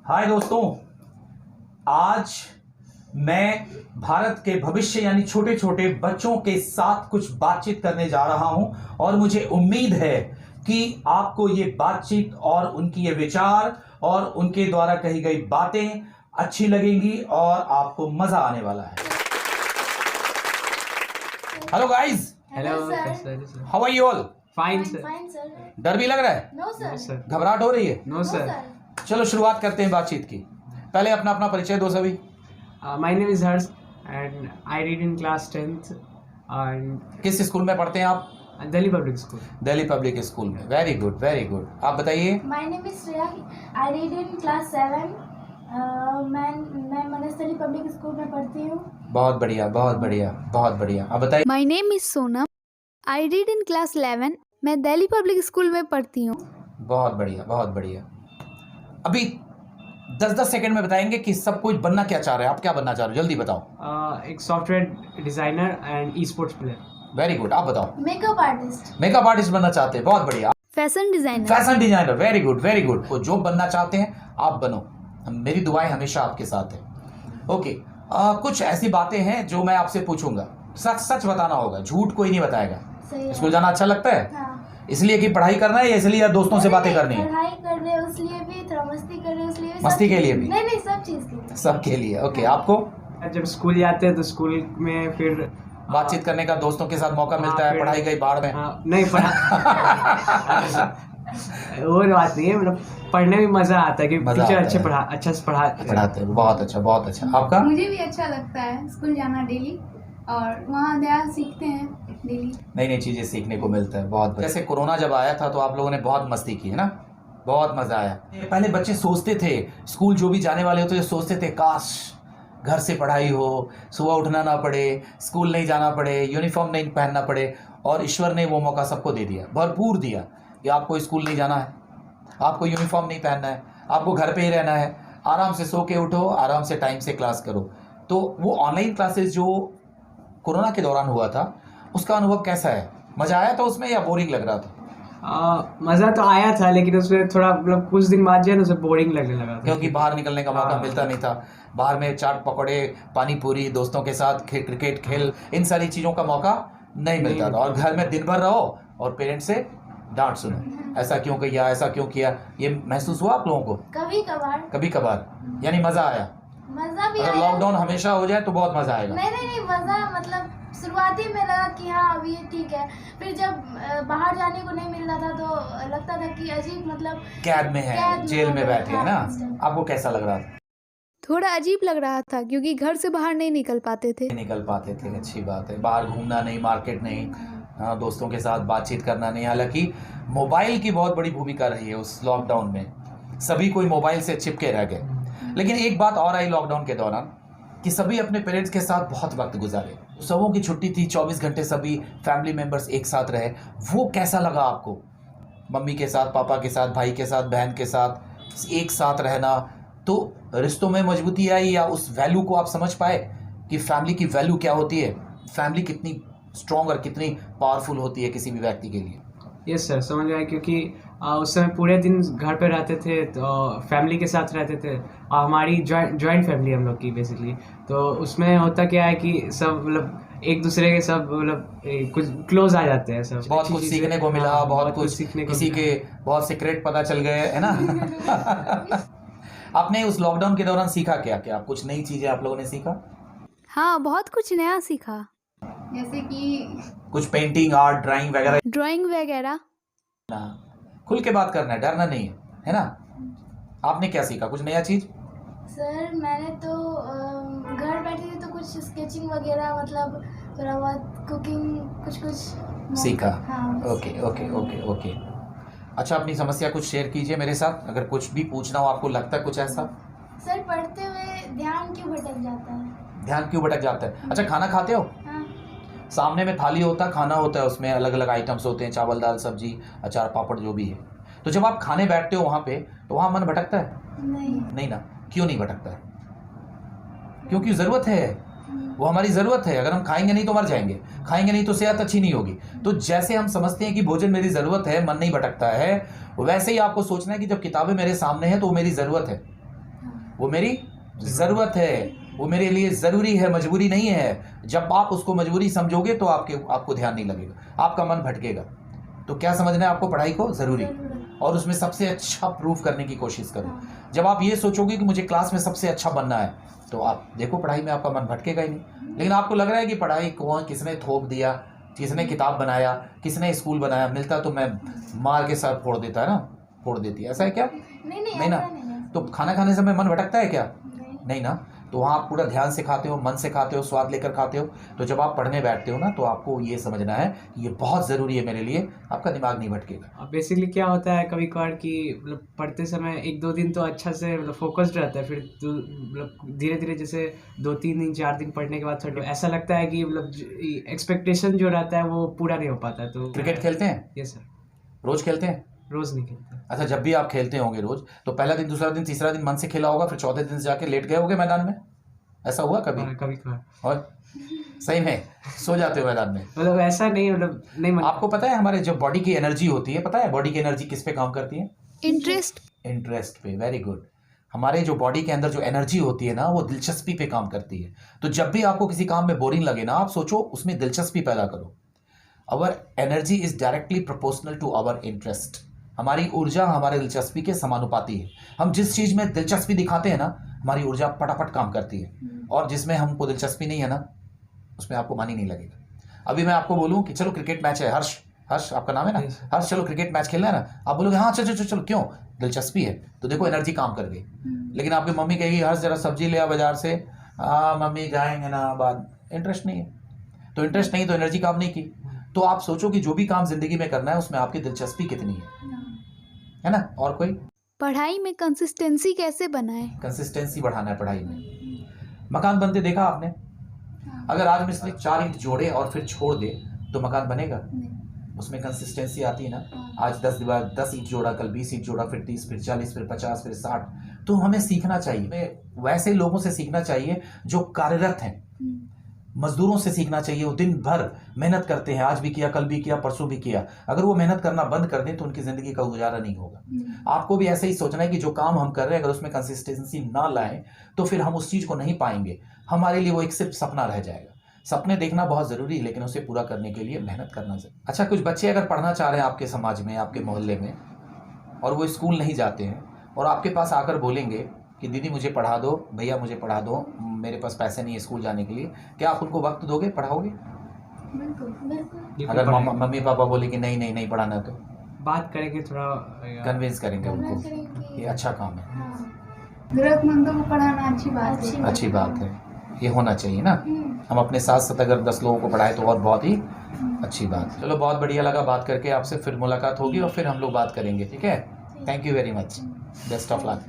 हाय दोस्तों, आज मैं भारत के भविष्य यानी छोटे छोटे बच्चों के साथ कुछ बातचीत करने जा रहा हूं और मुझे उम्मीद है कि आपको ये बातचीत और उनकी ये विचार और उनके द्वारा कही गई बातें अच्छी लगेंगी और आपको मजा आने वाला है। Hello guys, hello sir. How are you all? Fine fine sir. Sir. डर भी लग रहा है? No no sir. सर। घबराहट हो रही है? No sir. चलो शुरुआत करते हैं बातचीत की। पहले अपना अपना परिचय दो सभी। My name is Harsh and I read in class 10th and किस स्कूल में पढ़ते हैं आप? Delhi public school. Delhi public school में। Very good very good. आप बताइए। My name is Shreya. I read in class 7। मैं मनस्थली पब्लिक स्कूल में पढ़ती हूँ। बहुत बढ़िया बहुत बढ़िया बहुत बढ़िया। आप बताइए। My name is Sonam. I read in class 11। मैं दिल्ली पब्लिक स्कूल में पढ़ती हूँ। बहुत बढ़िया बहुत बढ़िया। अभी 10-10 सेकंड में बताएंगे कि सब कुछ बनना क्या चाह रहे हैं। आप क्या बनना चाह रहे हो, जल्दी बताओ। एक software designer and e sports player. Very good. आप बताओ। Makeup artist. मेकअप आर्टिस्ट बनना चाहते हैं, बहुत बढ़िया। Fashion designer. Fashion designer, very good very good. वो जो बनना चाहते हैं आप बनो, मेरी दुआएं हमेशा आपके साथ है। ओके, कुछ ऐसी बातें हैं जो मैं आपसे पूछूंगा, सच सच बताना होगा, झूठ कोई नहीं बताएगा। सही स्कूल जाना अच्छा लगता है? हाँ। इसलिए कि पढ़ाई करना है या इसलिए या दोस्तों से बातें करनी है? पढ़ाई कर रहे हो इसलिए भी, थोड़ा मस्ती कर रहे हो इसलिए भी, मस्ती के लिए भी? नहीं सब चीज के लिए। सबके लिए। ओके, आपको जब स्कूल जाते हैं तो स्कूल में फिर बातचीत करने का दोस्तों के साथ मौका मिलता है, फिर- पढ़ाई गई बाढ़ में? नहीं पढ़ा वो बात नहीं है, मतलब पढ़ने में मजा आता है कि मजा टीचर आता है। अच्छे से पढ़ाते हैं। पढ़ाते हैं, बहुत अच्छा बहुत अच्छा। आपका? मुझे भी अच्छा लगता है स्कूल जाना डेली, और वहाँ नया सीखते हैं डेली। नई नई चीजें सीखने को मिलता है, बहुत बढ़िया। जैसे कोरोना जब आया था तो आप लोगों ने बहुत मस्ती की है ना, बहुत मजा आया। पहले बच्चे सोचते थे, स्कूल जो भी जाने वाले होते थे सोचते थे काश घर से पढ़ाई हो, सुबह उठना ना पड़े, स्कूल नहीं जाना पड़े, यूनिफॉर्म नहीं पहनना पड़े। और ईश्वर ने वो मौका सबको दे दिया, भरपूर दिया कि आपको स्कूल नहीं जाना है, आपको यूनिफॉर्म नहीं पहनना है, आपको घर पे ही रहना है, आराम से सो के उठो, आराम से टाइम से क्लास करो। तो वो ऑनलाइन क्लासेस जो कोरोना के दौरान हुआ था उसका अनुभव कैसा है? मजा आया था उसमें या बोरिंग लग रहा था? मजा तो आया था, लेकिन उसमें थोड़ा मतलब कुछ दिन बाद जो है ना उसे बोरिंग लगने लगा था। क्योंकि बाहर निकलने का मौका हाँ। मिलता नहीं था। बाहर में चाट पकौड़े, पानी पूरी, दोस्तों के साथ क्रिकेट खेल, इन सारी चीज़ों का मौका नहीं मिलता था। और घर में दिन भर रहो और पेरेंट्स से डांट सुनो, ऐसा क्यों किया, ऐसा क्यों किया। ये महसूस हुआ आप लोगों को? कभी कभार। कभी कभार, यानी मज़ा आया। मजा भी अगर आया। लॉकडाउन हमेशा हो जाए तो बहुत मज़ा आएगा। नहीं मजा मतलब शुरुआती में लगा कि हाँ अभी ये ठीक है, फिर जब बाहर जाने को नहीं मिल रहा था तो लगता था कि अजीब, मतलब कैद में है, कैद में जेल में हो, बैठे हैं हाँ, ना। आपको कैसा लग रहा था? थोड़ा अजीब लग रहा था क्योंकि घर से बाहर नहीं निकल पाते थे। निकल पाते थे, अच्छी बात है। बाहर घूमना नहीं, मार्केट नहीं, हाँ, दोस्तों के साथ बातचीत करना नहीं। हालांकि मोबाइल की बहुत बड़ी भूमिका रही है उस लॉकडाउन में, सभी कोई मोबाइल से चिपके रह गए। लेकिन एक बात और आई लॉकडाउन के दौरान कि सभी अपने पेरेंट्स के साथ बहुत वक्त गुजारे। सबों की छुट्टी थी, 24 घंटे सभी फैमिली मेम्बर्स एक साथ रहे। वो कैसा लगा आपको? मम्मी के साथ, पापा के साथ, भाई के साथ, बहन के साथ एक साथ रहना, तो रिश्तों में मजबूती आई या उस वैल्यू को आप समझ पाए कि फैमिली की वैल्यू क्या होती है, फैमिली कितनी स्ट्रॉन्ग और कितनी पावरफुल होती है किसी भी व्यक्ति के लिए? यस सर, समझ आया। क्योंकि उस समय पूरे दिन घर पे रहते थे, तो फैमिली के साथ रहते थे, और हमारी जॉइंट फैमिली हम लोग की बेसिकली। तो उसमें होता क्या है कि सब मतलब एक दूसरे के सब मतलब कुछ क्लोज आ जाते हैं सब। बहुत कुछ सीखने को मिला, बहुत कुछ सीखने को किसी के बहुत सीक्रेट पता चल गए, है ना। आपने उस लॉकडाउन के दौरान सीखा क्या क्या? कुछ नई चीजें आप लोगों ने सीखा? हाँ, बहुत कुछ नया सीखा। जैसे कि कुछ पेंटिंग, आर्ट, ड्राइंग वगैरह? ड्राइंग वगैरह। ना, खुल के बात करना है, डरना नहीं है, है ना। आपने क्या सीखा, कुछ नया चीज? सर मैंने तो घर बैठी थी तो कुछ स्केचिंग वगैरह, मतलब थोड़ा बहुत कुकिंग कुछ सीखा। हाँ। Okay okay okay okay. अच्छा, अपनी समस्या कुछ शेयर कीजिए मेरे साथ, अगर कुछ भी पूछना हो आपको लगता है कुछ ऐसा। सर पढ़ते हुए ध्यान क्यों भटक जाता है? ध्यान क्यों भटक जाता है? अच्छा, खाना खाते हो? हाँ। सामने में थाली होता है, खाना होता है, उसमें अलग अलग आइटम्स होते हैं, चावल दाल सब्जी अचार पापड़ जो भी है। तो जब आप खाने बैठते हो वहाँ पे तो वहाँ मन भटकता है? नहीं ना। क्यों नहीं भटकता है? क्योंकि ज़रूरत है, वो हमारी ज़रूरत है। अगर हम खाएंगे नहीं तो मर जाएंगे, खाएंगे नहीं तो सेहत अच्छी नहीं होगी। तो जैसे हम समझते हैं कि भोजन मेरी ज़रूरत है, मन नहीं भटकता है, वैसे ही आपको सोचना है कि जब किताबें मेरे सामने हैं तो वो मेरी ज़रूरत है। वो मेरी ज़रूरत है, वो मेरे लिए ज़रूरी है, मजबूरी नहीं है। जब आप उसको मजबूरी समझोगे तो आपको ध्यान नहीं लगेगा, आपका मन भटकेगा। तो क्या समझना है आपको पढ़ाई को ज़रूरी, और उसमें सबसे अच्छा प्रूफ करने की कोशिश करो। जब आप ये सोचोगे कि मुझे क्लास में सबसे अच्छा बनना है, तो आप देखो पढ़ाई में आपका मन भटकेगा ही नहीं। लेकिन आपको लग रहा है कि पढ़ाई कौन किसने थोप दिया, किसने किताब बनाया, किसने स्कूल बनाया, मिलता तो मैं मार के सर फोड़ देता है ना, फोड़ देती है, ऐसा है क्या? नहीं नहीं ना। ऐसा नहीं है। तो खाना खाने समय मन भटकता है क्या? नहीं। नहीं ना। तो वहाँ आप पूरा ध्यान से खाते हो, मन से खाते हो, स्वाद लेकर खाते हो। तो जब आप पढ़ने बैठते हो ना, तो आपको ये समझना है कि ये बहुत ज़रूरी है मेरे लिए, आपका दिमाग नहीं भटकेगा। बेसिकली क्या होता है कभी कभार कि मतलब पढ़ते समय 1-2 दिन तो अच्छा से मतलब फोकस्ड रहता है, फिर मतलब धीरे धीरे जैसे 2-3 दिन 4 दिन पढ़ने के बाद थोड़ा ऐसा लगता है कि मतलब एक्सपेक्टेशन जो रहता है वो पूरा नहीं हो पाता है। तो क्रिकेट खेलते हैं? यस सर, रोज़ खेलते हैं? रोज़ नहीं खेलते। अच्छा, जब भी आप खेलते होंगे रोज़, तो पहला दिन, दूसरा दिन, तीसरा दिन मन से खेला होगा, फिर चौथे दिन से जाके लेट गए होंगे मैदान में, ऐसा हुआ कभी? हाँ, कभी कभार और सही में सो जाते हो मैदान में? मतलब ऐसा नहीं, मतलब नहीं मन। आपको पता है हमारे जो बॉडी की एनर्जी होती है, पता है बॉडी की एनर्जी किस पे काम करती है? इंटरेस्ट। इंटरेस्ट पे। Very good. हमारे जो बॉडी के अंदर जो एनर्जी होती है ना, वो दिलचस्पी पे काम करती है। तो जब भी आपको किसी काम में बोरिंग लगे ना, आप सोचो उसमें दिलचस्पी पैदा करो। Our energy is directly proportional to our interest. हमारी ऊर्जा हमारे दिलचस्पी के समानुपाती है। हम जिस चीज़ में दिलचस्पी दिखाते हैं ना, हमारी ऊर्जा पटापट काम करती है, और जिसमें हमको दिलचस्पी नहीं है ना, उसमें आपको मन ही नहीं लगेगा। अभी मैं आपको बोलूँ कि चलो क्रिकेट मैच है, हर्ष आपका नाम है ना, हर्ष चलो क्रिकेट मैच खेलना है ना, आप बोलोगे हाँ चलो चलो चलो, क्यों? दिलचस्पी है। तो देखो एनर्जी काम कर गई। लेकिन आपकी मम्मी कहेगी हर्ष जरा सब्जी ले आ बाजार से, मम्मी जाएंगे ना बाद, इंटरेस्ट नहीं है। तो इंटरेस्ट नहीं तो एनर्जी काम नहीं की। तो आप सोचो कि जो भी काम जिंदगी में करना है उसमें आपकी दिलचस्पी कितनी है ना? और कोई पढ़ाई में कंसिस्टेंसी कैसे बनाएं? कंसिस्टेंसी बढ़ाना है पढ़ाई में। मकान बनते देखा आपने? अगर आज मिस्त्री 4 ईंट जोड़े और फिर छोड़ दे तो मकान बनेगा? उसमें कंसिस्टेंसी आती है ना। आज 10 ईंट जोड़ा, कल 20 ईंट जोड़ा, फिर 30, फिर 40, फिर 50, फिर 60। तो हमें सीखना चाहिए, हमें वैसे लोगों से सीखना चाहिए जो कार्यरत हैं। मजदूरों से सीखना चाहिए, वो दिन भर मेहनत करते हैं, आज भी किया, कल भी किया, परसों भी किया। अगर वो मेहनत करना बंद कर दें तो उनकी जिंदगी का गुजारा नहीं होगा। आपको भी ऐसे ही सोचना है कि जो काम हम कर रहे हैं अगर उसमें कंसिस्टेंसी ना लाएं तो फिर हम उस चीज को नहीं पाएंगे। हमारे लिए वो एक सिर्फ सपना रह जाएगा। सपने देखना बहुत जरूरी है, लेकिन उसे पूरा करने के लिए मेहनत करना जरूरी। अच्छा, कुछ बच्चे अगर पढ़ना चाह रहे हैं आपके समाज में, आपके मोहल्ले में, और वो स्कूल नहीं जाते हैं और आपके पास आकर बोलेंगे कि दीदी मुझे पढ़ा दो, भैया मुझे पढ़ा दो, मेरे पास पैसे नहीं है स्कूल जाने के लिए, क्या आप उनको वक्त दोगे, पढ़ाओगे? बिल्कुल। अगर मम्मी पापा बोले कि नहीं पढ़ाना, तो बात करेंगे, थोड़ा कन्विंस करेंगे उनको ये अच्छा काम है, जरूरतमंदों को पढ़ाना अच्छी बात है। अच्छी बात है, ये होना चाहिए ना। हम अपने साथ साथ अगर 10 लोगों को पढ़ाए तो और बहुत ही अच्छी बात है। चलो, बहुत बढ़िया लगा बात करके आपसे। फिर मुलाकात होगी और फिर हम लोग बात करेंगे, ठीक है? Thank you very much, best of luck.